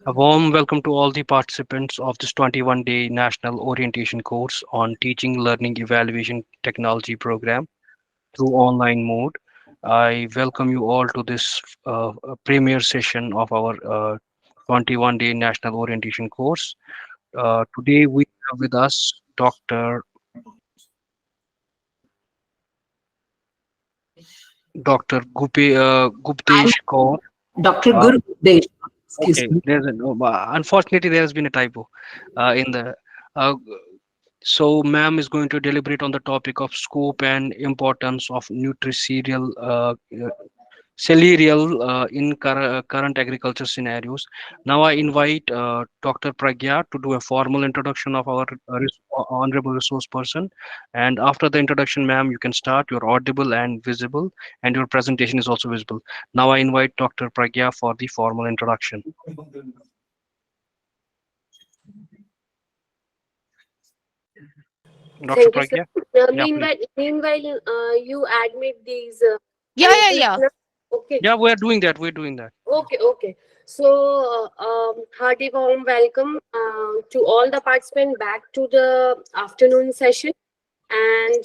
A warm welcome to all the participants of this 21-day National Orientation course on Teaching, Learning, Evaluation Technology program through online mode. I welcome you all to this premier session of our 21-day National Orientation course. Today we have with us Dr. I'm Guptesh Kaur. Dr. Uh, Guru Desh. Excuse okay, me. unfortunately there has been a typo in the. Uh, So, ma'am is going to deliberate on the topic of scope and importance of nutricerial celerial in current agriculture scenarios. Now, I invite Dr. Pragya to do a formal introduction of our honorable resource person. And after the introduction, ma'am, you can start. You're audible and visible, and your presentation is also visible. Now, I invite Dr. Pragya for the formal introduction. Dr. Thank you, sir. Pragya? Yeah, please. Meanwhile, you admit these Yeah, yeah, anchors. yeah. Na? Okay, Yeah, we're doing that. We're doing that. okay. So, hearty warm welcome to all the participants back to the afternoon session. And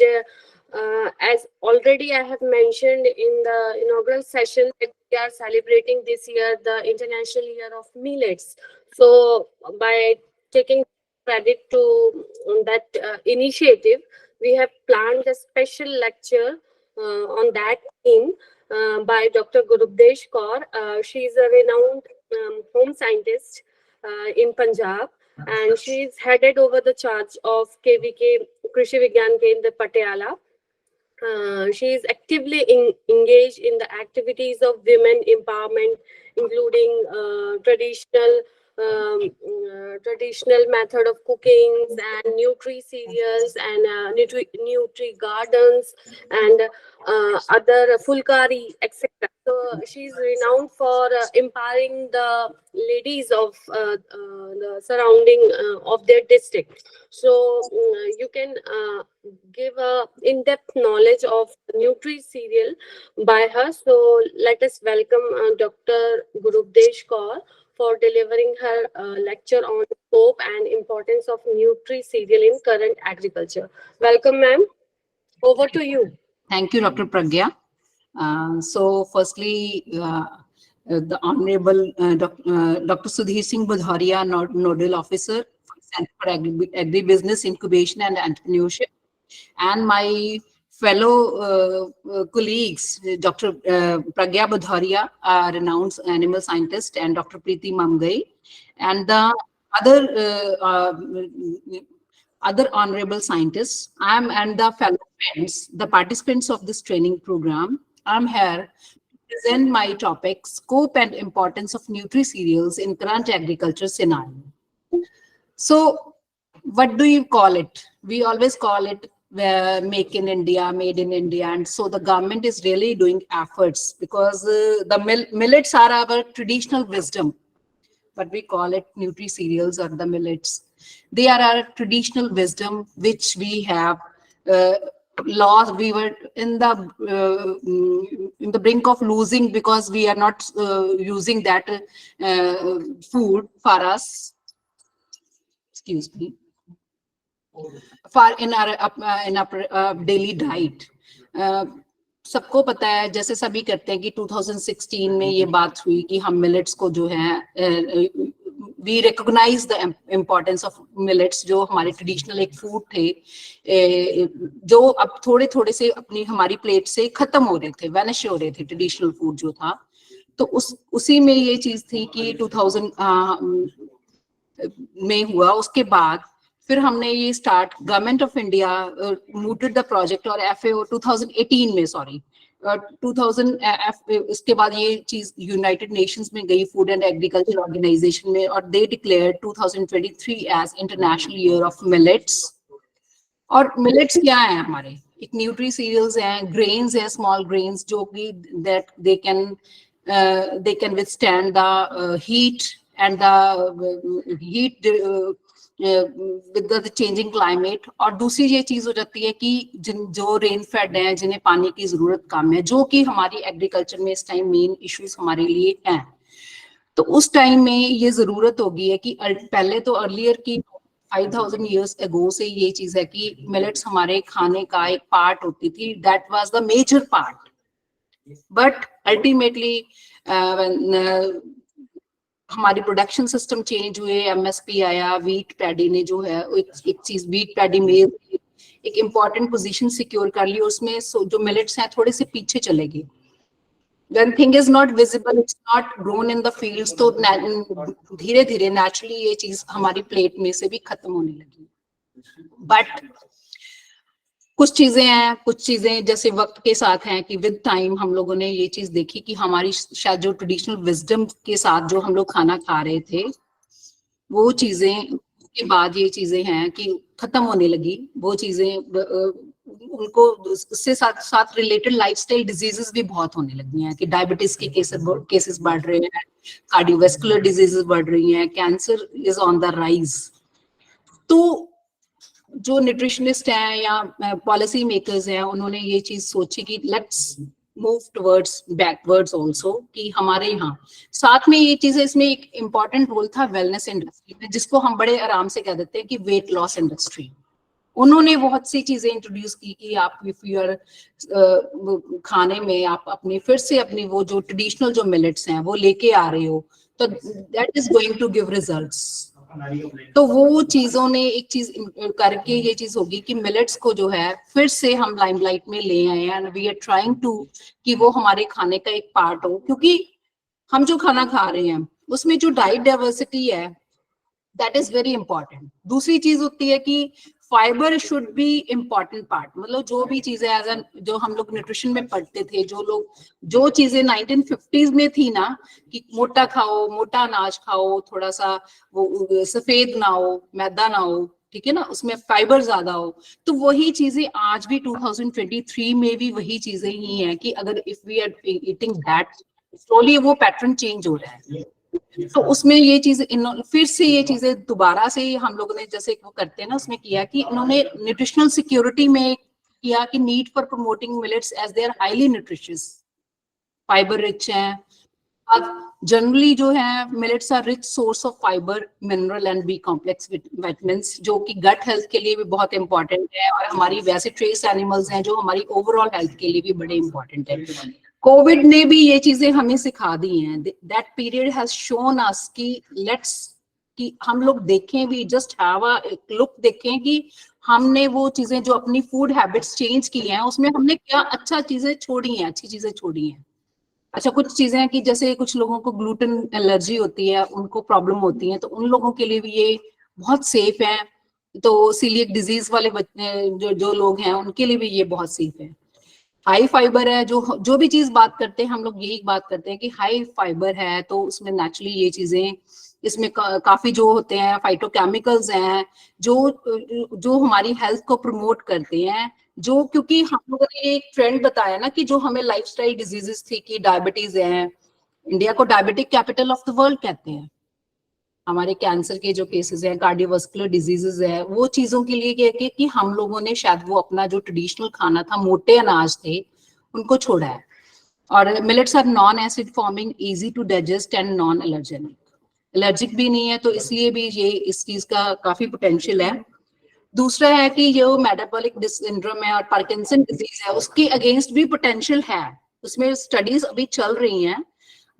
as already I have mentioned in the inaugural session, that we are celebrating this year the International Year of Millets. So, by taking credit to that initiative, we have planned a special lecture on that theme by Dr. Gurupdesh Kaur. She is a renowned home scientist in Punjab, and she is headed over the charge of KVK Krishi Vigyan Kendra Patiala. She is actively engaged in the activities of women empowerment, including traditional method of cooking and nutri cereals and nutri gardens and other fulkari, etc. So she's renowned for empowering the ladies of the surrounding of their district. So you can give a in-depth knowledge of nutri cereal by her. So let us welcome Dr. Gurupdesh Kaur for delivering her lecture on scope and importance of nutri cereal in current agriculture. Welcome, ma'am. Over to you. Thank you, Dr. Pragya. So, firstly, the Honorable Dr. Sudhir Singh Budharia, Nodal Officer for Center for Agribusiness Incubation and Entrepreneurship, and my fellow colleagues, Dr. Pragya Budharia, a renowned animal scientist, and Dr. Preeti Mamgai, and the other other honorable scientists. And the fellow friends, the participants of this training program. I'm here to present my topic, scope and importance of nutri-cereals in current agriculture scenario. So, what do you call it? We always call it make in India, made in India. And so the government is really doing efforts because the millets are our traditional wisdom, but we call it nutri cereals or the millets. They are our traditional wisdom, which we have lost. We were in the brink of losing because we are not using that food for us. Excuse me. For in our daily diet. सबको पता है, जैसे सभी करते हैं कि 2016 में ये बात हुई कि हम मिलेट्स को जो है we recognise the importance of millets, जो हमारे ट्रेडिशनल एक फूड थे जो अब थोड़े थोड़े से अपनी हमारी प्लेट से खत्म हो रहे थे, वैनिश हो रहे थे ट्रेडिशनल फूड जो था. तो उसी में ये चीज थी कि 2000 में हुआ. उसके बाद फिर हमने ये start, government of India mooted the project और FAO 2018 में, सॉरी 2000 इसके बाद ये चीज यूनाइटेड नेशंस में गई, फूड एंड एग्रीकल्चर ऑर्गेनाइजेशन में, और they declared 2023 as international year of millets. और मिलेट्स क्या है हमारे? एक न्यूट्री सीरियल्स हैं, ग्रेन्स हैं, स्मॉल ग्रेन्स जो कि that they can withstand the heat and the heat with the changing climate. और दूसरी ये चीज हो जाती है कि जो रेन फेड है, जिन्हें पानी की जरूरत कम है, जो कि हमारी एग्रीकल्चर में इस टाइम मेन इश्यूज हमारे लिए हैं, तो उस टाइम में ये जरूरत होगी है कि पहले तो अर्लियर की 5000 years ago से ये चीज है कि मिलेट्स हमारे खाने का एक पार्ट होती थी, that was the major part. But ultimately हमारी प्रोडक्शन सिस्टम चेंज हुए, एमएसपी आया, व्हीट पैडी ने जो है एक चीज व्हीट पैडी में एक इम्पॉर्टेंट पोजीशन सिक्योर कर ली, उसमें जो मिलेट्स हैं थोड़े से पीछे चले गए। When thing is not visible, it's not grown in the fields, तो धीरे धीरे नेचुरली ये चीज हमारी प्लेट में से भी खत्म होने लगी। बट कुछ चीजें हैं, कुछ चीजें जैसे वक्त के साथ हैं कि विद टाइम हम लोगों ने ये चीज देखी कि हमारी शायद जो ट्रेडिशनल विजडम के साथ जो हम लोग खाना खा रहे थे, वो चीजें के बाद ये चीजें हैं कि खत्म होने लगी। वो चीजें उनको उससे साथ साथ रिलेटेड लाइफस्टाइल डिजीजेस भी बहुत होने लगी हैं कि डायबिटीज के केसेस बढ़ रहे हैं, कार्डियोवैस्कुलर डिजीजेस बढ़ रही हैं, cancer is on the rise. तो जो न्यूट्रिशनिस्ट हैं या पॉलिसी मेकर्स हैं, उन्होंने ये चीज सोची कि let's move towards backwards also, कि हमारे यहाँ साथ में ये चीजें, इसमें एक इम्पॉर्टेंट रोल था वेलनेस इंडस्ट्री में, जिसको हम बड़े आराम से कह देते हैं कि वेट लॉस इंडस्ट्री। उन्होंने बहुत सी चीजें इंट्रोड्यूस की कि आप इफ यू आर खाने में आप अपनी फिर से अपनी वो जो ट्रेडिशनल जो मिलेट्स हैं वो लेके आ रहे हो, तो that is going to give results. तो वो चीजों ने एक चीज करके ये चीज होगी कि मिलेट्स को जो है फिर से हम लाइमलाइट में ले आए हैं, and we are trying to कि वो हमारे खाने का एक पार्ट हो, क्योंकि हम जो खाना खा रहे हैं उसमें जो डाइट डाइवर्सिटी है दैट इज वेरी इंपॉर्टेंट। दूसरी चीज होती है कि fibre should be important part, मतलब जो भी चीजें एज जो हम लोग न्यूट्रिशन में पढ़ते थे, जो चीजें 1950s में थी ना कि मोटा खाओ, मोटा अनाज खाओ, थोड़ा सा वो सफेद ना हो, मैदा ना हो, ठीक है ना, उसमें फाइबर ज्यादा हो, तो वही चीजें आज भी 2023 में भी वही चीजें ही हैं कि अगर if we are eating that, slowly वो पैटर्न चेंज हो रहा है। तो उसमें ये चीज फिर से ये चीजें दोबारा से हम लोगों ने जैसे वो करते हैं ना, उसमें किया कि इन्होंने न्यूट्रिशनल सिक्योरिटी में किया कि need for promoting millets as they are highly nutritious, fibre rich हैं। अब जनरली जो है millets are rich source of fibre, mineral and B complex vitamins, जो कि गट हेल्थ के लिए भी बहुत इंपॉर्टेंट है, और हमारी वैसे ट्रेस एनिमल्स हैं जो हमारी ओवरऑल हेल्थ के लिए भी बड़े इंपॉर्टेंट है। कोविड ने भी ये चीजें हमें सिखा दी हैं। दैट पीरियड हैज शोन अस कि लेट्स कि हम लोग देखें भी, जस्ट हैव अ लुक, देखें कि हमने वो चीजें जो अपनी फूड हैबिट्स चेंज की हैं उसमें हमने क्या अच्छा चीजें छोड़ी हैं, अच्छी चीजें छोड़ी हैं। अच्छा, कुछ चीजें हैं कि जैसे कुछ लोगों को ग्लूटेन एलर्जी होती है, उनको प्रॉब्लम होती है, तो उन लोगों के लिए भी ये बहुत सेफ है। तो सीलिएक डिजीज वाले जो लोग हैं उनके लिए भी ये बहुत सेफ है। हाई फाइबर है, जो भी चीज बात करते हैं हम लोग यही बात करते हैं कि हाई फाइबर है, तो उसमें नेचुरली ये चीजें, इसमें काफी जो होते हैं फाइटोकेमिकल्स हैं जो हमारी हेल्थ को प्रमोट करते हैं, जो क्योंकि हम लोगों ने एक ट्रेंड बताया ना कि जो हमें लाइफस्टाइल डिजीजेस थी कि डायबिटीज है, इंडिया को diabetic capital of the world कहते हैं, हमारे कैंसर के जो केसेस हैं, कार्डियोवास्कुलर डिजीजेस है, वो चीजों के लिए क्या कि हम लोगों ने शायद वो अपना जो ट्रेडिशनल खाना था, मोटे अनाज थे, उनको छोड़ा है। और millets are non acid forming, easy to digest and non allergenic, allergic भी नहीं है, तो इसलिए भी ये इस चीज का काफी पोटेंशियल है। दूसरा है कि ये मेटाबॉलिक सिंड्रोम है और पार्किंसन डिजीज है, उसके अगेंस्ट भी पोटेंशियल है, उसमें स्टडीज अभी चल रही हैं,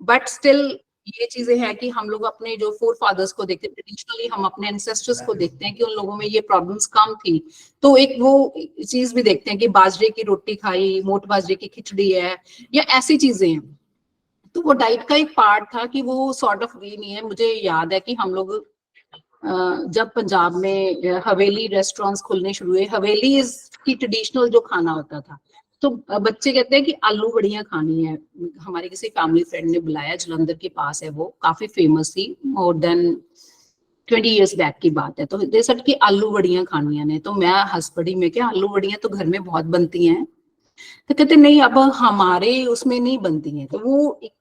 बट स्टिल ये चीजें हैं कि हम लोग अपने जो फोर फादर्स को देखते हैं, ट्रेडिशनली हम अपने एंसेस्टर्स को देखते हैं कि उन लोगों में ये प्रॉब्लम्स कम थी, तो एक वो चीज भी देखते हैं कि बाजरे की रोटी खाई, मोट बाजरे की खिचड़ी है, या ऐसी चीजें हैं, तो वो डाइट का एक पार्ट था कि वो सॉर्ट ऑफ वे नहीं है। मुझे याद है कि हम लोग जब पंजाब में हवेली रेस्टोरेंट्स खुलने शुरू हुए, हवेली की ट्रेडिशनल जो खाना होता था, तो बच्चे कहते हैं कि आलू बड़ियां खानी है। हमारे किसी फैमिली फ्रेंड ने बुलाया, जलंधर के पास है, वो काफी फेमस थी, मोर देन 20 years बैक की बात है, तो दे सेड कि आलू बड़ियां खानियां ने, तो मैं हंस पड़ी, मैं क्या आलू बड़ियां तो घर में बहुत बनती हैं, तो कहते नहीं अब हमारे उसमें नहीं बनती हैं। तो वो एक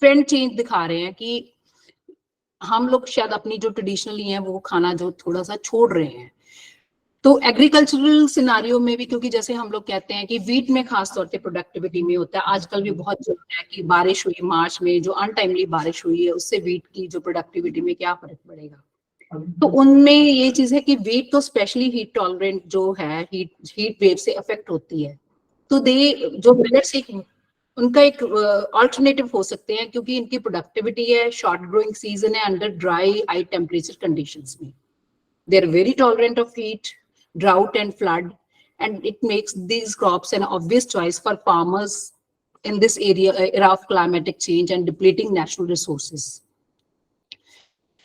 ट्रेंड चेंज दिखा रहे हैं कि हम लोग शायद अपनी जो ट्रेडिशनली है वो खाना जो थोड़ा सा छोड़ रहे हैं। तो एग्रीकल्चरल सिनारियो में भी, क्योंकि जैसे हम लोग कहते हैं कि वीट में खास तौर पे प्रोडक्टिविटी में होता है, आजकल भी बहुत चल रहा है कि बारिश हुई मार्च में, जो अनटाइमली बारिश हुई है उससे वीट की जो प्रोडक्टिविटी में क्या फर्क पड़ेगा। तो उनमें ये चीज है कि वीट तो स्पेशली हीट टॉलरेंट जो है, हीट वेव से अफेक्ट होती है। तो दे जो मिलेट्स एक उनका एक अल्टरनेटिव हो सकते हैं, क्योंकि इनकी प्रोडक्टिविटी है, शॉर्ट ग्रोइंग सीजन है, under dry high temperature conditions में they are very tolerant of heat, drought and flood, and it makes these crops an obvious choice for farmers in this era of climatic change and depleting natural resources.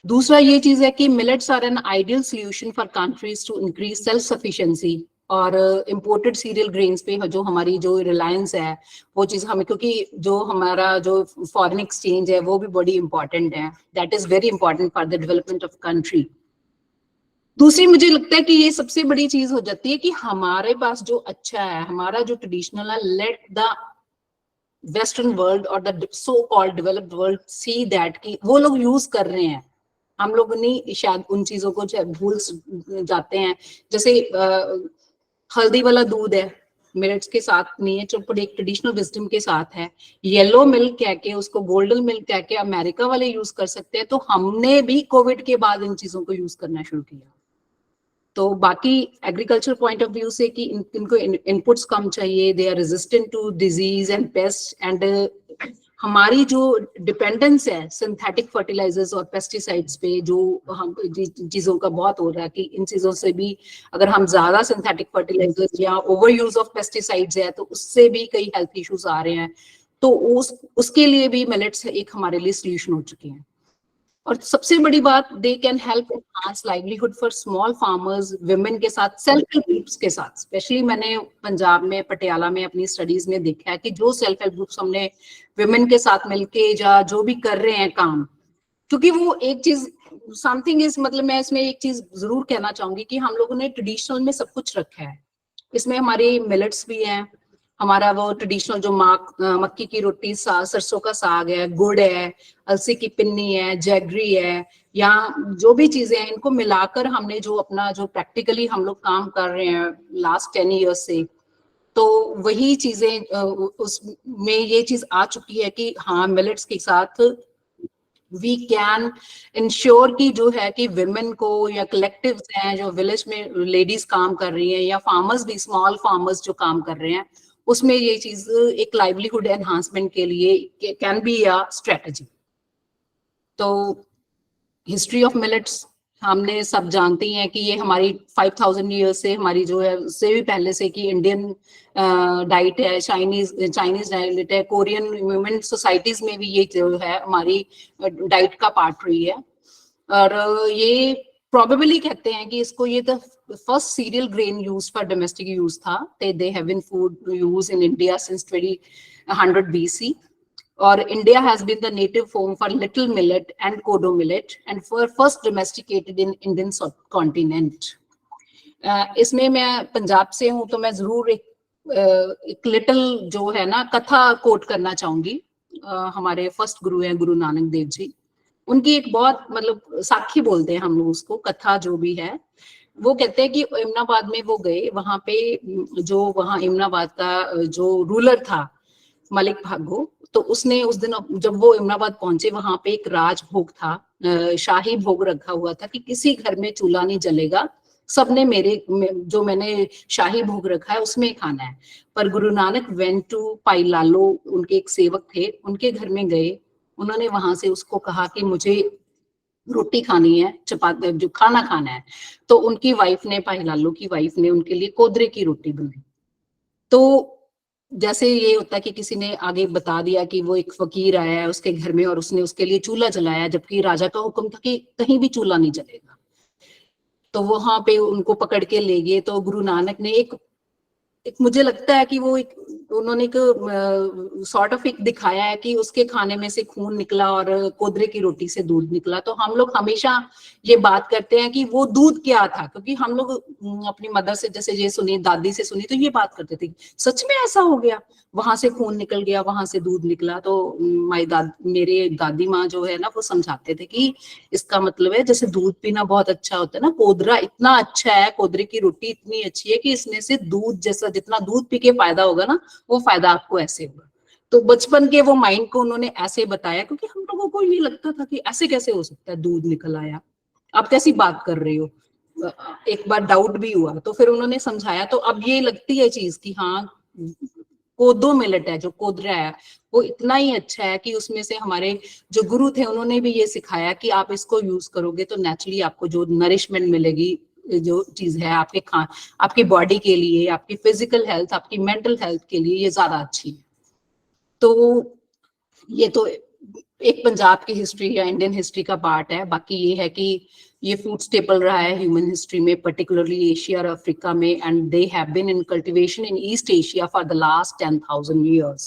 दूसरा ये चीज है कि millets are an ideal solution for countries to increase self sufficiency, और imported serial grains पे जो हमारी जो रिलायंस है वो चीज हमें, क्योंकि जो हमारा जो फॉरेन एक्सचेंज है वो भी बड़ी इंपॉर्टेंट है, that is very important for the development of country. दूसरी मुझे लगता है कि ये सबसे बड़ी चीज हो जाती है कि हमारे पास जो अच्छा है, हमारा जो ट्रेडिशनल है, लेट द वेस्टर्न वर्ल्ड और the so called developed world see that कि वो लोग यूज कर रहे हैं, हम लोग नहीं शायद उन चीजों को भूल जाते हैं। जैसे हल्दी वाला दूध है, मिलेट्स के साथ नहीं है, जो एक ट्रेडिशनल विजडम के साथ है। येलो मिल्क कह के, उसको गोल्डन मिल्क कह के अमेरिका वाले यूज कर सकते हैं, तो हमने भी कोविड के बाद इन चीजों को यूज करना शुरू किया। तो बाकी एग्रीकल्चर पॉइंट ऑफ व्यू से कि इनको इनपुट्स कम चाहिए, they are resistant to disease and pest, and हमारी जो डिपेंडेंस है सिंथेटिक फर्टिलाइजर्स और पेस्टिसाइड्स पे, जो हम चीजों का बहुत हो रहा है कि इन चीजों से भी अगर हम ज्यादा सिंथेटिक फर्टिलाइजर्स या ओवर यूज ऑफ पेस्टिसाइड्स है तो उससे भी कई हेल्थ इश्यूज आ रहे हैं। तो उसके लिए भी मिलेट्स एक हमारे लिए सोल्यूशन हो चुके हैं। और सबसे बड़ी बात, they can help enhance livelihood for small farmers, women के साथ, सेल्फ हेल्प ग्रुप्स के साथ। स्पेशली मैंने पंजाब में पटियाला में अपनी स्टडीज में देखा है कि जो सेल्फ हेल्प ग्रुप्स हमने विमेन के साथ मिलके या जो भी कर रहे हैं काम, क्योंकि वो एक चीज समथिंग इज, मतलब मैं इसमें एक चीज जरूर कहना चाहूंगी कि हम लोगों ने ट्रेडिशनल में सब कुछ रखा है। इसमें हमारी मिलेट्स भी हैं, हमारा वो ट्रेडिशनल जो मक्की की रोटी, सरसों का साग है, गुड़ है, अलसी की पिन्नी है, जैगरी है, या जो भी चीजें हैं, इनको मिलाकर हमने जो अपना जो प्रैक्टिकली हम लोग काम कर रहे हैं लास्ट 10 ईयर्स से, तो वही चीजें उसमें ये चीज आ चुकी है कि हाँ, मिलेट्स के साथ वी कैन इंश्योर कि जो है कि विमेन को, या कलेक्टिव्स हैं जो विलेज में लेडीज काम कर रही हैं, या फार्मर्स भी, स्मॉल फार्मर्स जो काम कर रहे हैं, उसमें ये चीज एक लाइवलीहुड एनहांसमेंट के लिए कैन बी अ स्ट्रेटजी। तो हिस्ट्री ऑफ मिलेट्स हमने सब जानती हैं कि ये हमारी 5000 ईयर्स से, हमारी जो है उससे भी पहले से कि इंडियन डाइट है, चाइनीज डाइट है, कोरियन वुमेन सोसाइटीज में भी ये जो है हमारी डाइट का पार्ट रही है। और ये प्रोबेबली कहते हैं कि इसको ये the first cereal grain use for domestic use था। They have been food use in India since 2100 BC, और India has been the native home for little millet and kodo millet, and for first domesticated in Indian subcontinent. इसमें मैं पंजाब से हूँ तो मैं जरूर एक लिटिल जो है ना कथा कोट करना चाहूंगी। हमारे फर्स्ट गुरु हैं गुरु नानक देव जी, उनकी एक बहुत, मतलब साखी बोलते हैं हम लोग उसको, कथा जो भी है, वो कहते हैं कि इमनाबाद में वो गए, वहां पे जो वहाँ इमनाबाद का जो रूलर था मलिक भागो, तो उसने उस दिन जब वो इमनाबाद पहुंचे, वहां पे एक राजभोग था, शाही भोग रखा हुआ था कि किसी घर में चूल्हा नहीं जलेगा, सबने जो मैंने शाही भोग रखा है उसमें खाना है। पर गुरु नानक वेंट टू पाई लालो, उनके एक सेवक थे, उनके घर में गए, उन्होंने वहां से उसको कहा कि मुझे रोटी खानी है, चपाती, जो खाना खाना है। तो उनकी वाइफ ने, पाई लालो की वाइफ ने उनके लिए कोदरे की रोटी बनाई। तो जैसे ये होता है कि किसी ने आगे बता दिया कि वो एक फकीर आया है उसके घर में और उसने उसके लिए चूल्हा जलाया, जबकि राजा का हुक्म था कि कहीं भी चूल्हा नहीं जलेगा। तो वहां पे उनको पकड़ के ले गए। तो गुरु नानक ने एक मुझे लगता है कि वो उन्होंने एक सॉर्ट ऑफ एक दिखाया है कि उसके खाने में से खून निकला और कोदरे की रोटी से दूध निकला। तो हम लोग हमेशा ये बात करते हैं कि वो दूध क्या था, क्योंकि हम लोग अपनी मदर से जैसे ये सुनी, दादी से सुनी, तो ये बात करते थे सच में ऐसा हो गया, वहां से खून निकल गया, वहां से दूध निकला। तो मेरे दादी माँ जो है ना वो समझाते थे कि इसका मतलब है जैसे दूध पीना बहुत अच्छा होता है ना, कोदरा इतना अच्छा है, कोदरे की रोटी इतनी अच्छी है कि इसमें से दूध जैसा, जितना दूध पी के फायदा होगा ना, वो फायदा आपको ऐसे होगा। तो बचपन के वो माइंड को उन्होंने ऐसे बताया, क्योंकि हम लोगों को ये लगता था कि ऐसे कैसे हो सकता है, दूध निकल आया, आप कैसी बात कर रहे हो। एक बार डाउट भी हुआ, तो फिर उन्होंने समझाया। तो अब ये लगती है चीज कि हाँ, कोदो मिलेट है, जो कोदरा है, वो इतना ही अच्छा है कि उसमें से हमारे जो गुरु थे उन्होंने भी ये सिखाया कि आप इसको यूज करोगे तो नेचुरली आपको जो नरिशमेंट मिलेगी, जो चीज है आपके आपकी बॉडी के लिए, आपकी फिजिकल हेल्थ, आपकी मेंटल हेल्थ के लिए ये ज्यादा अच्छी है। तो ये तो एक पंजाब की हिस्ट्री या इंडियन हिस्ट्री का पार्ट है। बाकी ये है कि ये फूड स्टेपल रहा है ह्यूमन हिस्ट्री में, पर्टिकुलरली एशिया और अफ्रीका में, and they have been in cultivation in east Asia for the last 10,000 years।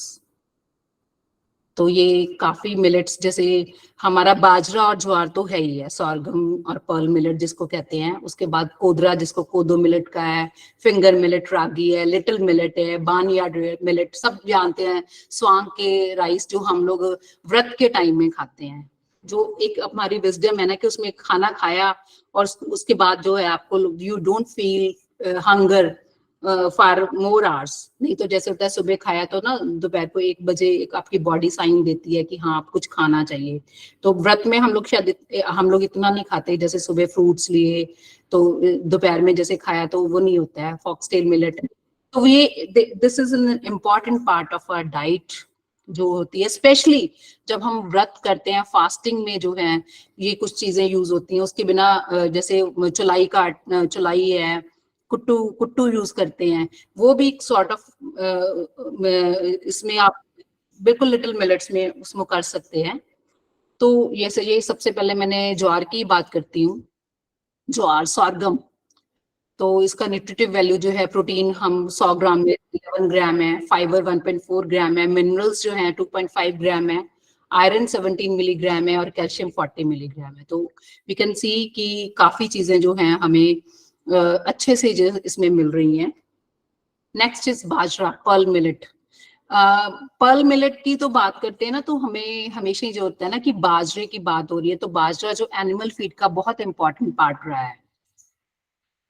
तो ये काफी मिलेट्स, जैसे हमारा बाजरा और ज्वार तो है ही है, सॉर्गम और पर्ल मिलेट जिसको कहते हैं, उसके बाद कोदरा जिसको कोदो मिलेट का है, फिंगर मिलेट रागी है, लिटिल मिलेट है, बार्नयार्ड मिलेट सब जानते हैं, स्वांग के राइस जो हम लोग व्रत के टाइम में खाते हैं, जो एक हमारी विजडम है ना कि उसमें खाना खाया और उसके बाद जो है आपको you don't feel hunger for more hours. नहीं तो जैसे होता है सुबह खाया तो ना दोपहर को 1 बजे एक आपकी बॉडी साइन देती है कि हाँ आप कुछ खाना चाहिए। तो व्रत में हम लोग शायद हम लोग इतना नहीं खाते, जैसे सुबह फ्रूट्स लिए तो दोपहर में जैसे खाया तो वो नहीं होता है, फॉक्सटेल मिलेट। तो ये this is an important part of our diet जो होती है, स्पेशली जब हम व्रत करते हैं, फास्टिंग में जो है ये कुछ चीजें यूज होती हैं। उसके बिना जैसे चुलाई है, कुट्टू यूज करते हैं, वो भी सॉर्ट ऑफ इसमें आप बिल्कुल लिटिल मिलेट्स में उसमें कर सकते हैं। तो ये सबसे पहले मैंने ज्वार की बात करती हूँ। ज्वार सॉर्गम, तो इसका न्यूट्रिटिव वैल्यू जो है, प्रोटीन हम 100 ग्राम में 11 ग्राम है, फाइबर 1.4 ग्राम है, मिनरल्स जो है 2.5 ग्राम है, आयरन 17 मिलीग्राम है और कैल्शियम 40 मिलीग्राम है। तो वी कैन सी कि काफी चीजें जो हैं हमें अच्छे से इसमें मिल रही हैं। Next is bajra, pearl millet. Pearl millet की तो बात करते हैं ना, तो हमें हमेशा जो होता है ना कि बाजरे की बात हो रही है, तो बाजरा जो एनिमल फीड का बहुत इंपॉर्टेंट पार्ट रहा है,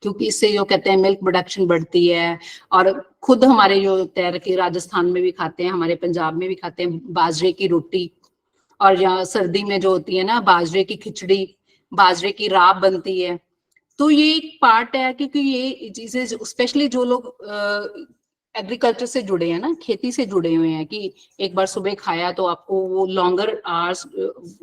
क्योंकि इससे जो कहते हैं मिल्क प्रोडक्शन बढ़ती है। और खुद हमारे जो तैर के राजस्थान में भी खाते हैं, हमारे पंजाब में भी खाते हैं बाजरे की रोटी, और यहाँ सर्दी में जो होती है ना बाजरे की खिचड़ी, बाजरे की राब बनती है। तो ये एक पार्ट है, क्योंकि ये चीजें स्पेशली जो लोग एग्रीकल्चर से जुड़े हैं ना, खेती से जुड़े हुए हैं, कि एक बार सुबह खाया तो आपको वो लॉन्गर आवर्स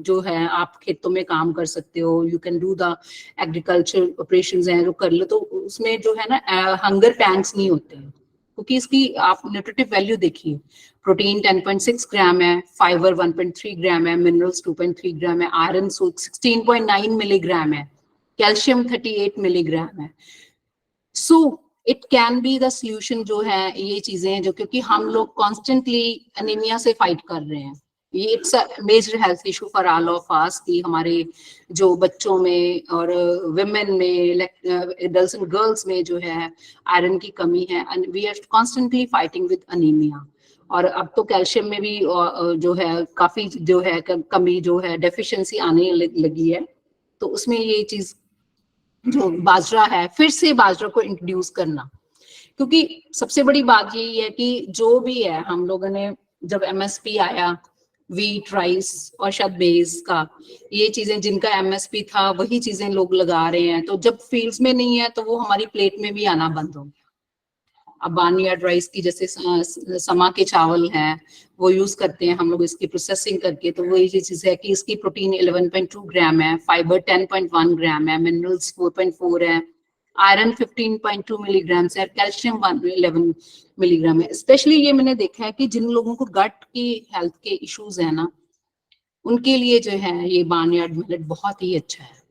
जो है आप खेतों में काम कर सकते हो, you can do the agriculture operations हैं जो कर लो, तो उसमें जो है ना हंगर पैंग्स नहीं होते हैं, क्योंकि इसकी आप न्यूट्रिटिव वैल्यू देखिए। प्रोटीन 10.6 ग्राम है, फाइबर 1.3 ग्राम है, मिनरल्स 2.3 ग्राम है, आयरन 16.9 मिलीग्राम है, कैल्शियम 38 मिलीग्राम है। So it can be the solution जो है ये चीजें, जो क्योंकि हम लोग कॉन्स्टेंटली अनीमिया से फाइट कर रहे हैं, ये it's a major health issue for all of us, कि हमारे जो बच्चों में और विमेन में, एडल्ट्स एंड गर्ल्स में जो है आयरन की कमी है, and we are constantly fighting with anaemia. और अब तो कैल्शियम में भी जो है काफी जो है कमी जो है डेफिशिएंसी आने लगी है। तो उसमें ये चीज जो बाजरा है, फिर से बाजरा को इंट्रोड्यूस करना, क्योंकि सबसे बड़ी बात यही है कि जो भी है हम लोगों ने जब एमएसपी आया वीट, राइस और शायद बेस का, ये चीजें जिनका एमएसपी था वही चीजें लोग लगा रहे हैं, तो जब फील्ड्स में नहीं है तो वो हमारी प्लेट में भी आना बंद हो गया। अब बार्नयार्ड राइस की जैसे समा के चावल हैं वो यूज करते हैं हम लोग इसकी प्रोसेसिंग करके, तो वही चीज है कि इसकी प्रोटीन 11.2 ग्राम है, फाइबर 10.1 ग्राम है, मिनरल्स 4.4 है, आयरन 15.2 मिलीग्राम है, कैल्शियम 11 मिलीग्राम है। स्पेशली ये मैंने देखा है कि जिन लोगों को गट की हेल्थ के इश्यूज है ना, उनके लिए जो है ये बार्नयार्ड मिलेट बहुत ही अच्छा है।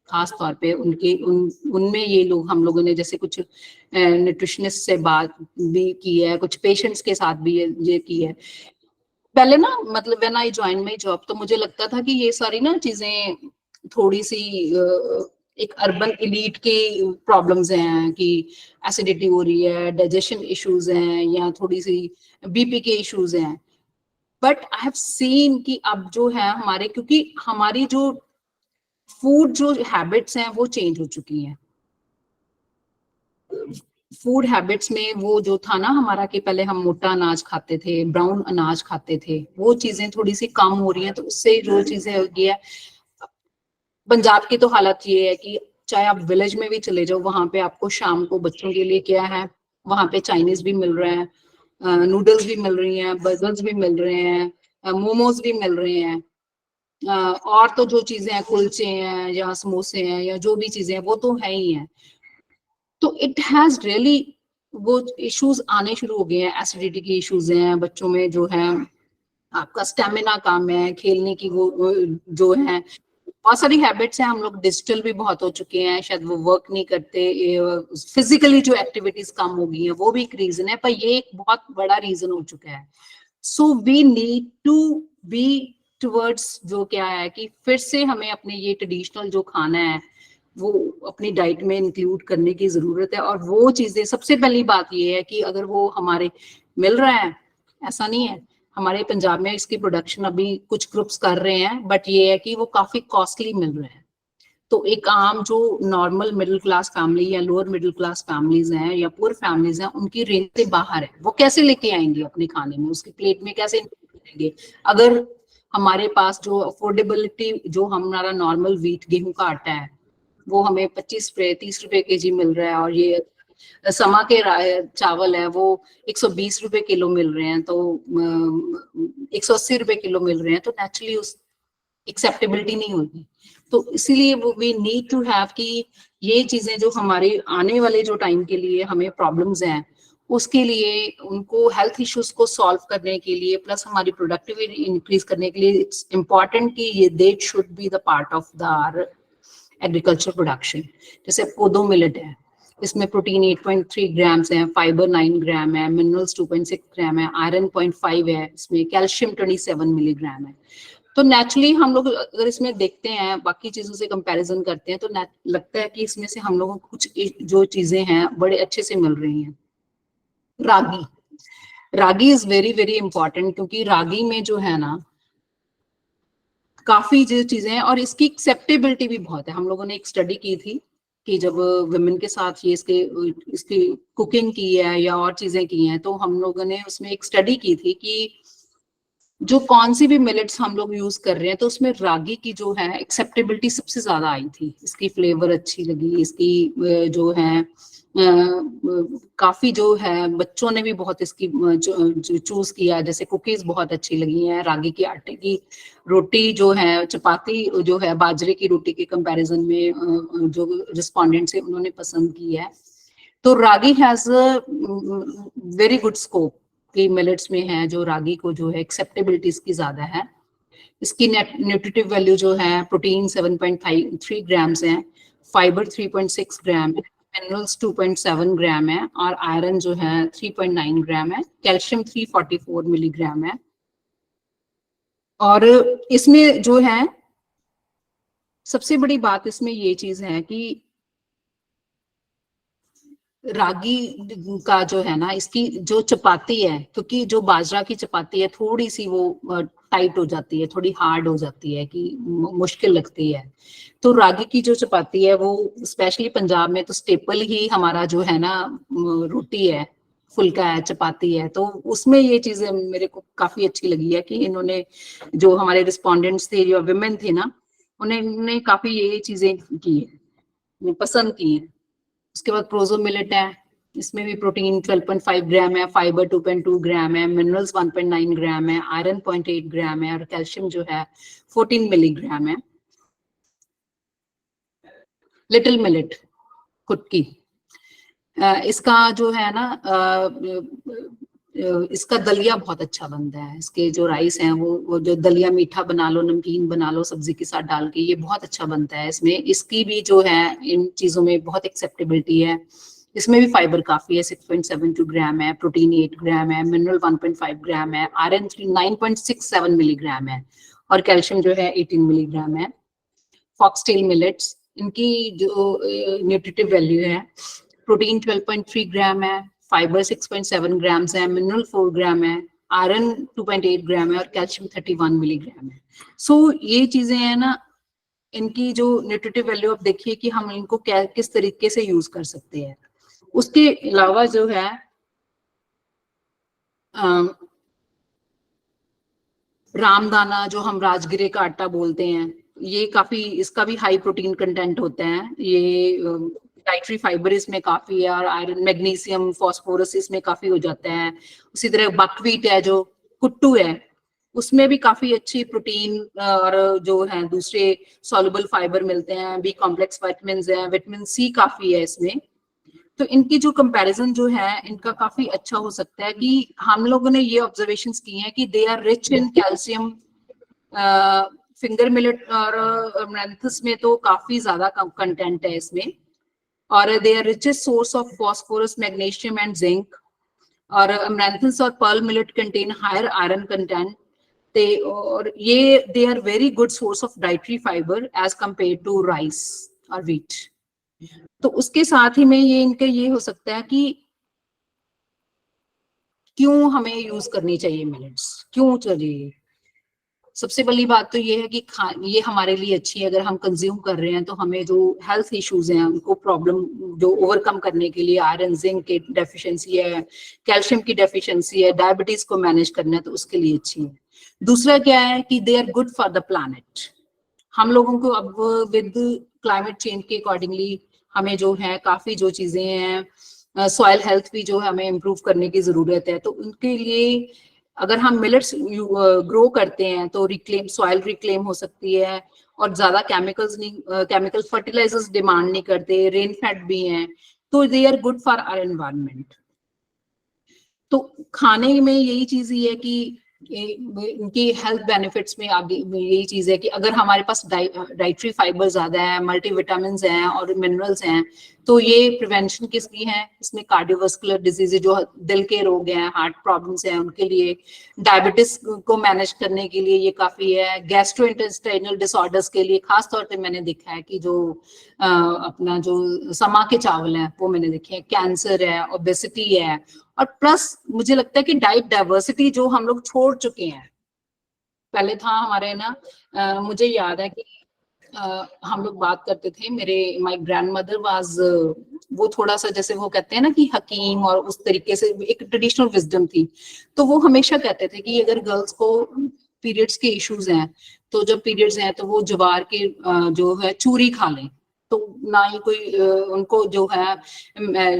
खास तौर पे उनमें ये लोग, हम लोगों ने जैसे कुछ न्यूट्रिशनिस्ट से बात भी की है, कुछ पेशेंट्स के साथ भी ये की है। पहले ना मतलब when I join my job, तो मुझे लगता था कि ये सारी ना चीजें थोड़ी सी एक अर्बन एलीट की प्रॉब्लम्स हैं कि एसिडिटी हो रही है, डाइजेशन इश्यूज हैं, या थोड़ी सी बीपी के इश्यूज हैं। बट आई हैव सीन कि अब जो है हमारे, क्योंकि हमारी जो फूड जो हैबिट्स हैं वो चेंज हो चुकी हैं। फूड हैबिट्स में वो जो था ना हमारा कि पहले हम मोटा अनाज खाते थे, ब्राउन अनाज खाते थे, वो चीजें थोड़ी सी कम हो रही हैं। तो उससे जो चीजें हो गई है, पंजाब की तो हालत ये है कि चाहे आप विलेज में भी चले जाओ, वहां पे आपको शाम को बच्चों के लिए क्या है, वहां पे चाइनीज भी मिल रहे हैं, नूडल्स भी मिल रही हैं, बर्गर्स भी मिल रहे हैं, मोमोज भी मिल रहे हैं, और तो जो चीजें हैं, कुलचे हैं या समोसे हैं या जो भी चीजें हैं वो तो है ही हैं। तो इट हैज रियली वो इश्यूज आने शुरू हो गए हैं, एसिडिटी के इश्यूज हैं बच्चों में, जो है आपका स्टेमिना कम है, खेलने की वो जो है, बहुत सारी हैबिट्स हैं। हम लोग डिजिटल भी बहुत हो चुके हैं, शायद वो वर्क नहीं करते, फिजिकली जो एक्टिविटीज कम हो गई हैं, वो भी एक रीजन है, पर ये एक बहुत बड़ा रीजन हो चुका है। So we need to be towards, जो क्या है कि फिर से हमें अपने ये ट्रेडिशनल जो खाना है वो अपनी डाइट में इंक्लूड करने की जरूरत है। और वो चीजें, सबसे पहली बात ये है कि अगर वो हमारे मिल रहा है, ऐसा नहीं है, हमारे पंजाब में इसकी प्रोडक्शन अभी कुछ ग्रुप्स कर रहे हैं, बट ये है कि वो काफी कॉस्टली मिल रहे हैं। तो एक आम जो नॉर्मल मिडिल क्लास फैमिली या लोअर मिडिल क्लास फैमिलीज हैं या पुअर फैमिलीज हैं, उनकी रेंज से बाहर है। वो कैसे लेके आएंगे अपने खाने में, उसकी प्लेट में कैसे करेंगे? अगर हमारे पास जो अफोर्डेबिलिटी, जो हमारा नॉर्मल व्हीट गेहूं का आटा है, वो हमें 25-30 रुपए केजी मिल रहा है, और ये समा के चावल है वो 120 रुपए किलो मिल रहे हैं, तो 180 रुपए किलो मिल रहे हैं, तो नेचुरली उस एक्सेप्टेबिलिटी नहीं होगी। तो इसीलिए वो वी नीड टू हैव कि ये चीजें जो हमारे आने वाले जो टाइम के लिए हमें प्रॉब्लम्स हैं, उसके लिए, उनको हेल्थ इश्यूज को सॉल्व करने के लिए, प्लस हमारी प्रोडक्टिविटी इंक्रीज करने के लिए, इट्स इम्पॉर्टेंट कि ये they should be the part of the agriculture production. जैसे कोदो मिलेट है, इसमें प्रोटीन 8.3 ग्राम्स है, फाइबर 9 ग्राम है, मिनरल्स 2.6 ग्राम है, आयरन 0.5 है, इसमें कैल्शियम 27 मिलीग्राम है। तो नेचुरली हम लोग अगर इसमें देखते हैं, बाकी चीजों से कंपैरिजन करते हैं, तो लगता है कि इसमें से हम लोगों को कुछ जो चीजें हैं बड़े अच्छे से मिल रही हैं। रागी, रागी इज वेरी वेरी इंपॉर्टेंट, क्योंकि रागी में जो है ना काफी जो चीजें हैं, और इसकी एक्सेप्टेबिलिटी भी बहुत है। हम लोगों ने एक स्टडी की थी कि जब विमेन के साथ ये इसकी कुकिंग की है या और चीजें की हैं, तो हम लोगों ने उसमें एक स्टडी की थी कि जो कौन सी भी मिलेट्स हम लोग यूज कर रहे हैं, तो उसमें रागी की जो है एक्सेप्टेबिलिटी सबसे ज्यादा आई थी। इसकी फ्लेवर अच्छी लगी, इसकी जो है काफी जो है बच्चों ने भी बहुत इसकी चूज किया। जैसे कुकीज बहुत अच्छी लगी हैं, रागी के आटे की रोटी जो है, चपाती जो है बाजरे की रोटी के कंपैरिजन में जो रिस्पोंडेंट्स है उन्होंने पसंद की है। तो रागी हैज वेरी गुड स्कोप कि मिलेट्स में है, जो रागी को जो है एक्सेप्टेबिलिटी इसकी ज्यादा है। इसकी न्यूट्रिटिव वैल्यू जो है, प्रोटीन 7.3 ग्राम्स है, फाइबर 3.6 ग्राम है, मिनरल्स 2.7 ग्राम है, और आयरन जो है 3.9 ग्राम है, कैल्शियम 344 मिलीग्राम है। और इसमें जो है सबसे बड़ी बात इसमें ये चीज है कि रागी का जो है ना, इसकी जो चपाती है, क्योंकि जो बाजरा की चपाती है थोड़ी सी वो टाइट हो जाती है, थोड़ी हार्ड हो जाती है, कि मुश्किल लगती है। तो रागी की जो चपाती है वो स्पेशली पंजाब में तो स्टेपल ही हमारा जो है ना रोटी है, फुल्का है, चपाती है। तो उसमें ये चीजें मेरे को काफी अच्छी लगी है कि इन्होंने, जो हमारे रिस्पोंडेंट्स थे, जो विमेन थे ना, उन्होंने काफी ये चीजें की है, पसंद की है। उसके बाद प्रोजो मिलेट है, इसमें भी प्रोटीन 12.5 ग्राम है, फाइबर 2.2 ग्राम है, मिनरल्स 1.9 ग्राम है, आयरन 0.8 ग्राम है, और कैल्शियम जो है 14 मिलीग्राम है। लिटिल मिलेट कुटकी, इसका जो है ना इसका दलिया बहुत अच्छा बनता है। इसके जो राइस हैं वो जो दलिया मीठा बना लो, नमकीन बना लो, सब्जी के साथ डाल के, ये बहुत अच्छा बनता है। इसमें इसकी भी जो है इन चीजों में बहुत एक्सेप्टेबिलिटी है। इसमें भी फाइबर काफी है, 6.72 ग्राम है, प्रोटीन 8 ग्राम है, मिनरल 1.5 ग्राम है, आयरन 9.67 मिलीग्राम है, और कैल्शियम जो है 18 मिलीग्राम है। फॉक्सटेल मिलेट्स, इनकी जो न्यूट्रिटिव वैल्यू है, प्रोटीन 12.3 ग्राम है, फाइबर 6.7 ग्राम्स है, मिनरल 4 ग्राम है, आयरन 2.8 ग्राम है और कैल्शियम 31 मिलीग्राम है। सो ये चीजें हैं ना, इनकी जो न्यूट्रिटिव वैल्यू आप देखिए कि हम इनको किस तरीके से यूज कर सकते हैं। उसके अलावा जो है रामदाना, जो हम राजगिरे का आटा बोलते हैं, ये काफी, इसका भी हाई प्रोटीन कंटेंट होता है। ये डाइटरी फाइबर इसमें काफी है और आयरन, मैग्नीशियम, फास्फोरस इसमें काफी हो जाता है। उसी तरह बकव्हीट है, जो कुट्टू है, उसमें भी काफी अच्छी प्रोटीन और जो है दूसरे सॉल्युबल फाइबर मिलते हैं। बी कॉम्प्लेक्स विटामिन है, विटामिन सी काफी है इसमें। तो इनकी जो कंपैरिजन जो है इनका काफी अच्छा हो सकता है कि हम लोगों ने ये ऑब्जर्वेशंस की हैं कि they are rich in calcium. Finger millet और अमरैंथस में तो काफी ज्यादा कंटेंट है इसमें, और they are richest source of phosphorus, magnesium and zinc. और अमरैंथस और pearl millet contain higher iron content. और ये they are very good source of dietary fibre as compare to rice और व्हीट। तो उसके साथ ही में ये इनके ये हो सकता है कि क्यों हमें यूज करनी चाहिए मिलेट्स, क्यों चाहिए। सबसे बड़ी बात तो ये है कि ये हमारे लिए अच्छी है। अगर हम कंज्यूम कर रहे हैं तो हमें जो हेल्थ इश्यूज हैं उनको प्रॉब्लम जो ओवरकम करने के लिए, आयरन जिंक की डेफिशिएंसी है, कैल्शियम की डेफिशिएंसी है, डायबिटीज को मैनेज करना है, तो उसके लिए अच्छी है। दूसरा क्या है कि they are good for the planet. हम लोगों को अब विद क्लाइमेट चेंज के अकॉर्डिंगली हमें जो है काफी जो चीजें हैं, सॉइल हेल्थ भी जो है हमें इम्प्रूव करने की जरूरत है। तो उनके लिए अगर हम मिलेट्स ग्रो करते हैं तो रिक्लेम, सॉइल रिक्लेम हो सकती है, और ज्यादा केमिकल्स नहीं, केमिकल फर्टिलाइजर्स डिमांड नहीं करते, रेन फेड भी हैं, तो they are good for our environment. तो खाने में यही चीज ही है कि इनकी हेल्थ बेनिफिट्स में आगे यही चीज है कि अगर हमारे पास डाइटरी फाइबर ज्यादा है, मल्टीविटामिन हैं और मिनरल्स हैं, तो ये प्रिवेंशन किसकी है, इसमें कार्डियोवास्कुलर डिजीज, जो दिल के रोग हैं, हार्ट प्रॉब्लम्स हैं उनके लिए, डायबिटीज को मैनेज करने के लिए ये काफी है, गैस्ट्रोइंटेस्टाइनल डिसऑर्डर्स के लिए खास तौर पे मैंने देखा है कि जो अपना जो समा के चावल है वो मैंने देखे हैं, कैंसर है, ओबेसिटी है, और प्लस मुझे लगता है कि डाइट डाइवर्सिटी जो हम लोग छोड़ चुके हैं। पहले था हमारे ना, मुझे याद है कि हम लोग बात करते थे, मेरे माय ग्रैंडमदर वाज, वो थोड़ा सा जैसे वो कहते हैं ना कि हकीम, और उस तरीके से एक ट्रेडिशनल विजडम थी। तो वो हमेशा कहते थे कि अगर गर्ल्स को पीरियड्स के इश्यूज हैं, तो जब पीरियड्स हैं तो वो ज्वार के जो है चूरी खा लें, तो ना ही कोई उनको जो है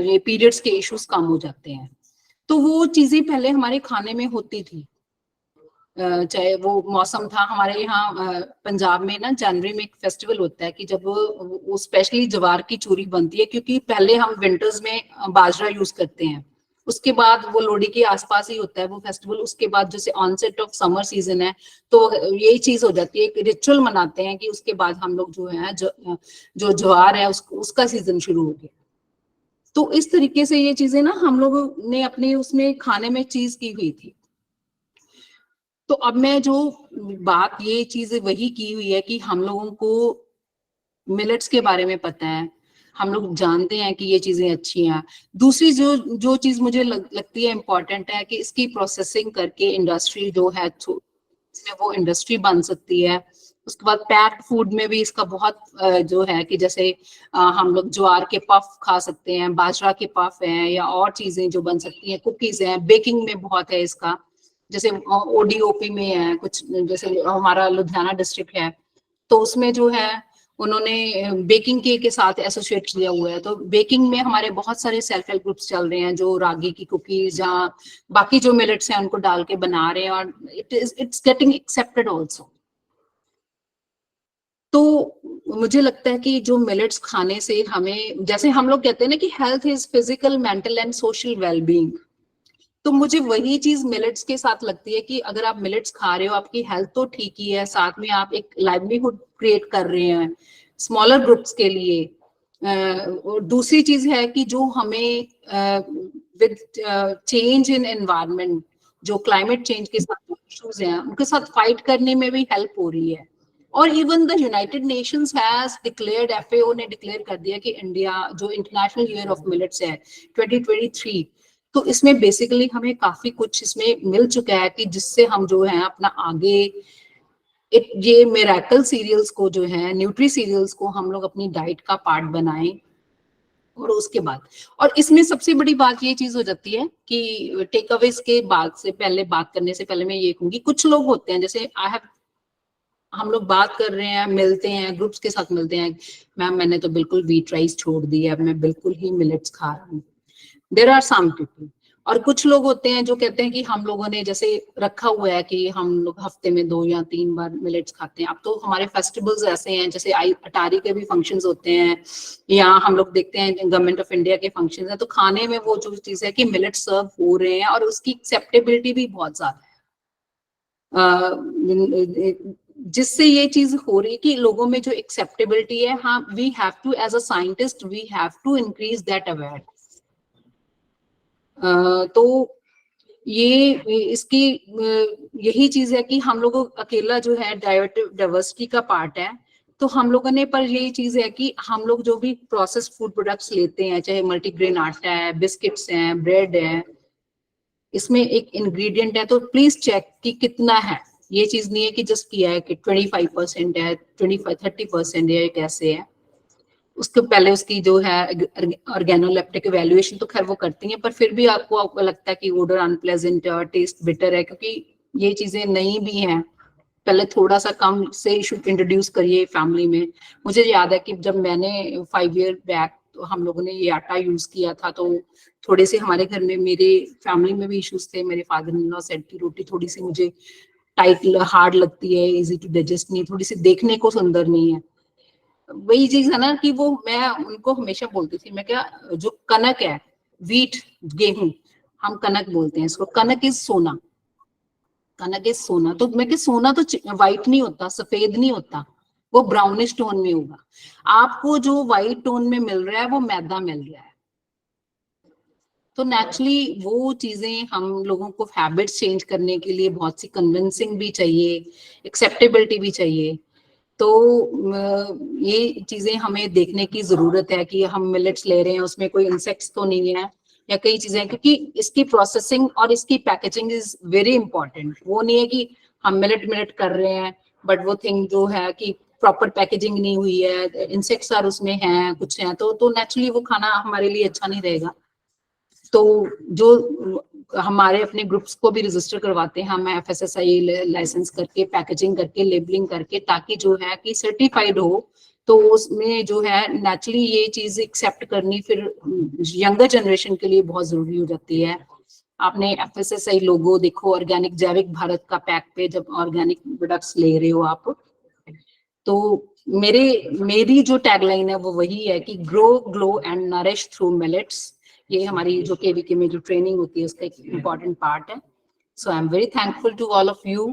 ये पीरियड्स के इश्यूज कम हो जाते हैं। तो वो चीजें पहले हमारे खाने में होती थी, चाहे वो मौसम था। हमारे यहाँ पंजाब में ना जनवरी में एक फेस्टिवल होता है कि जब वो स्पेशली ज्वार की चूरी बनती है, क्योंकि पहले हम विंटर्स में बाजरा यूज करते हैं, उसके बाद वो लोहड़ी के आसपास ही होता है वो फेस्टिवल, उसके बाद जैसे ऑनसेट ऑफ समर सीजन है तो यही चीज हो जाती है, एक रिचुअल मनाते हैं कि उसके बाद हम लोग जो है जो ज्वार है उसका सीजन शुरू हो गया। तो इस तरीके से ये चीजें ना हम लोगों ने अपने उसमें खाने में चीज की हुई थी। तो अब मैं जो बात, ये चीज वही की हुई है कि हम लोगों को मिलेट्स के बारे में पता है, हम लोग जानते हैं कि ये चीजें अच्छी हैं। दूसरी जो चीज मुझे लगती है इम्पोर्टेंट है कि इसकी प्रोसेसिंग करके इंडस्ट्री जो है इसमें वो इंडस्ट्री बन सकती है। उसके बाद पैक्ड फूड में भी इसका बहुत जो है कि जैसे हम लोग ज्वार के पफ खा सकते हैं, बाजरा के पफ हैं, या और चीजें जो बन सकती हैं, कुकीज हैं, बेकिंग में बहुत है इसका, जैसे ओडीओपी में है कुछ, जैसे हमारा लुधियाना डिस्ट्रिक्ट है तो उसमें जो है उन्होंने बेकिंग के साथ एसोसिएट किया हुआ है। तो बेकिंग में हमारे बहुत सारे सेल्फ हेल्प ग्रुप्स चल रहे हैं जो रागी की कुकीज या बाकी जो मिलेट्स हैं उनको डाल के बना रहे हैं, और इट्स गेटिंग एक्सेप्टेड ऑल्सो। तो मुझे लगता है कि जो मिलेट्स खाने से हमें, जैसे हम लोग कहते हैं ना कि health is physical, mental and social wellbeing, तो मुझे वही चीज मिलेट्स के साथ लगती है कि अगर आप मिलेट्स खा रहे हो, आपकी हेल्थ तो ठीक ही है, साथ में आप एक लाइवलीहुड क्रिएट कर रहे हैं स्मॉलर ग्रुप्स के लिए। और दूसरी चीज है कि जो हमें विद चेंज इन एनवायरनमेंट, जो क्लाइमेट चेंज के साथ इश्यूज हैं उनके साथ फाइट करने में भी हेल्प हो रही है, और even the United Nations has declared, FAO ने डिक्लेयर कर दिया कि इंडिया जो इंटरनेशनल ईयर ऑफ मिलेट्स है 2023, तो इसमें बेसिकली हमें काफी कुछ इसमें मिल चुका है कि जिससे हम जो है अपना आगे ये मिरेकल सीरियल्स को जो है, न्यूट्री सीरियल्स को हम लोग अपनी डाइट का पार्ट बनाएं। और उसके बाद, और इसमें सबसे बड़ी बात ये चीज हो जाती है कि टेक अवेज के बाद से पहले, बात करने से पहले मैं ये कहूंगी, कुछ लोग होते हैं जैसे हम लोग बात कर रहे हैं, मिलते हैं, ग्रुप्स के साथ मिलते हैं, मैम मैंने तो बिल्कुल व्हीट राइस छोड़ दी है, अब मैं बिल्कुल ही मिलेट्स खा रहा हूँ। There are some people. और कुछ लोग होते हैं जो कहते हैं कि हम लोगों ने जैसे रखा हुआ है कि हम लोग हफ्ते में 2 या 3 बार मिलेट्स खाते हैं। अब तो हमारे फेस्टिवल्स ऐसे हैं, जैसे अटारी के भी फंक्शंस होते हैं, या हम लोग देखते हैं गवर्नमेंट ऑफ इंडिया के फंक्शंस हैं, तो खाने में वो जो चीज है कि मिलेट्स सर्व हो रहे हैं और उसकी एक्सेप्टेबिलिटी भी बहुत ज्यादा है। जिससे ये चीज हो रही है कि लोगों में जो एक्सेप्टेबिलिटी है, हाँ, we have to as a scientist we have to increase that awareness. तो ये इसकी यही चीज है कि हम लोगों अकेला जो है डाइवर्सिटी का पार्ट है, तो हम लोगों ने, पर यही चीज है कि हम लोग जो भी प्रोसेस्ड फूड प्रोडक्ट्स लेते हैं, चाहे मल्टीग्रेन आटा है, बिस्किट्स हैं, ब्रेड है, इसमें एक इंग्रेडिएंट है, तो प्लीज चेक कि कितना है। ये चीज नहीं है कि जस्ट किया है कि 25% है, 25-30% है, कैसे है। उसके पहले उसकी जो है ऑर्गेनोलेप्टिक इवैल्यूएशन तो खैर वो करती हैं, पर फिर भी आपको लगता है कि ओडर अनप्लेजेंट है और टेस्ट बिटर है, क्योंकि ये चीजें नई भी हैं। पहले थोड़ा सा कम से इंट्रोड्यूस करिए फैमिली में। मुझे याद है कि जब मैंने 5 ईयर बैक तो हम लोगों ने ये आटा यूज किया था, तो थोड़े से हमारे घर में, मेरे फैमिली में भी इश्यूज थे। मेरे फादर इन लॉ सेड की रोटी थोड़ी सी मुझे टाइट हार्ड लगती है, इजी टू डाइजेस्ट नहीं, थोड़ी सी देखने को सुंदर नहीं है। वही चीज है ना कि वो मैं उनको हमेशा बोलती थी, मैं क्या, जो कनक है, वीट, गेहूं, हम कनक बोलते हैं इसको, कनक इज सोना, कनक इज सोना। तो मैं क्या, सोना तो व्हाइट नहीं होता, सफेद नहीं होता, वो ब्राउनिश टोन में होगा। आपको जो व्हाइट टोन में मिल रहा है वो मैदा मिल रहा है। तो नेचुरली वो चीजें हम लोगों को हैबिट्स चेंज करने के लिए बहुत सी कन्विंसिंग भी चाहिए, एक्सेप्टेबिलिटी भी चाहिए। तो ये चीजें हमें देखने की जरूरत है कि हम मिलेट्स ले रहे हैं, उसमें कोई इंसेक्ट्स तो नहीं है या कई चीजें, क्योंकि इसकी प्रोसेसिंग और इसकी पैकेजिंग इज वेरी इंपॉर्टेंट। वो नहीं है कि हम मिलेट कर रहे हैं बट वो थिंग जो है कि प्रॉपर पैकेजिंग नहीं हुई है, इंसेक्ट्स आर उसमें हैं, कुछ हैं, तो नेचुरली वो खाना हमारे लिए अच्छा नहीं रहेगा। तो जो हमारे अपने ग्रुप्स को भी रजिस्टर करवाते हैं हम FSSAI लाइसेंस करके, पैकेजिंग करके, लेबलिंग करके, ताकि जो है कि सर्टिफाइड हो, तो उसमें जो है नेचुरली ये चीज एक्सेप्ट करनी फिर यंगर जनरेशन के लिए बहुत जरूरी हो जाती है। आपने FSSAI लोगो देखो, ऑर्गेनिक जैविक भारत का पैक पे जब ऑर्गेनिक प्रोडक्ट्स ले रहे हो आप, तो मेरी जो टैगलाइन है वो वही है कि grow, glow and nourish through millets. ये हमारी जो KVK में जो ट्रेनिंग होती है उसका एक इम्पॉर्टेंट पार्ट है। So I am very thankful to all of you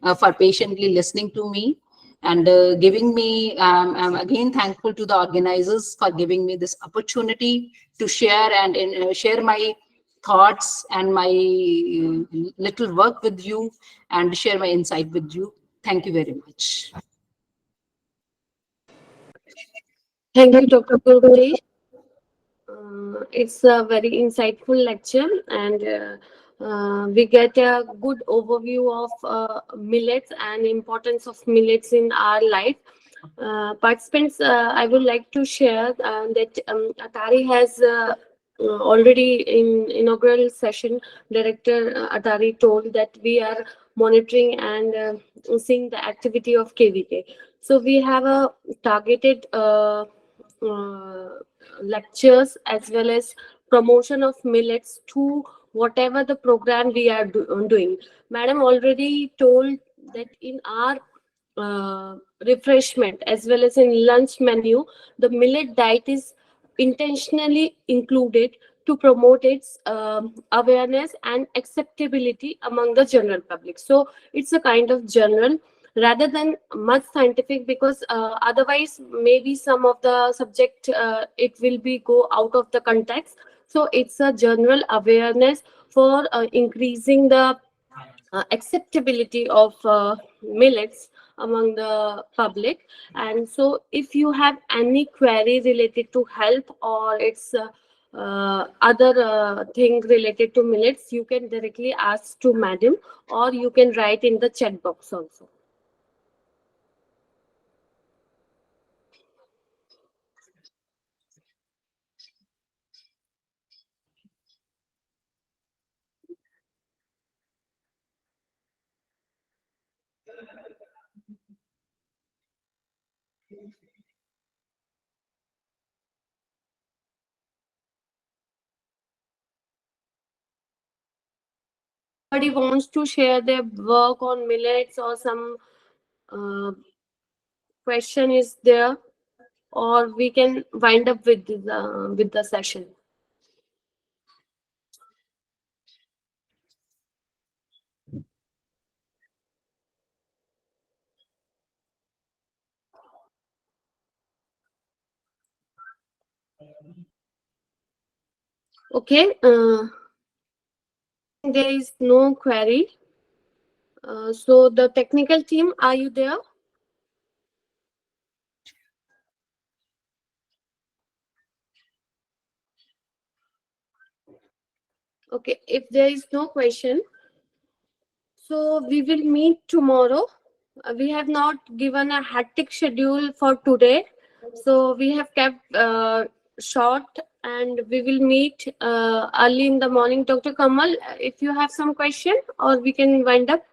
for patiently listening to me and giving me, I'm again thankful to the organizers for giving me this opportunity to share and share my thoughts and my little work with you and share my insight with you. Thank you very much. Thank you, Dr. Gurgadesh. It's a very insightful lecture, and we get a good overview of millets and importance of millets in our life. Participants, I would like to share that Atari has already in inaugural session, Director Atari told that we are monitoring and seeing the activity of KVK. So we have a targeted lectures as well as promotion of millets to whatever the program we are doing. Madam already told that in our refreshment as well as in lunch menu, the millet diet is intentionally included to promote its awareness and acceptability among the general public. So it's a kind of general rather than much scientific, because otherwise maybe some of the subject it will be go out of the context. So it's a general awareness for increasing the acceptability of millets among the public. And so if you have any query related to health or its other thing related to millets, you can directly ask to madam, or you can write in the chat box also. Anybody wants to share their work on millets or some question is there, or we can wind up with the session. Okay, there is no query. So the technical team, are you there? Okay, if there is no question, so we will meet tomorrow. We have not given a hectic schedule for today, so we have kept short, and we will meet early in the morning. Dr. Kamal, if you have some question, or we can wind up.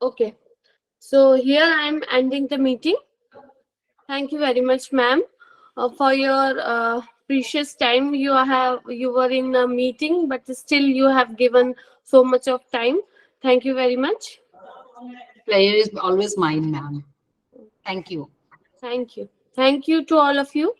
Okay, so here I am ending the meeting. Thank you very much, ma'am, for your precious time. You were in a meeting, but still you have given so much of time. Thank you very much. Pleasure is always mine, ma'am. Thank you. Thank you. Thank you to all of you.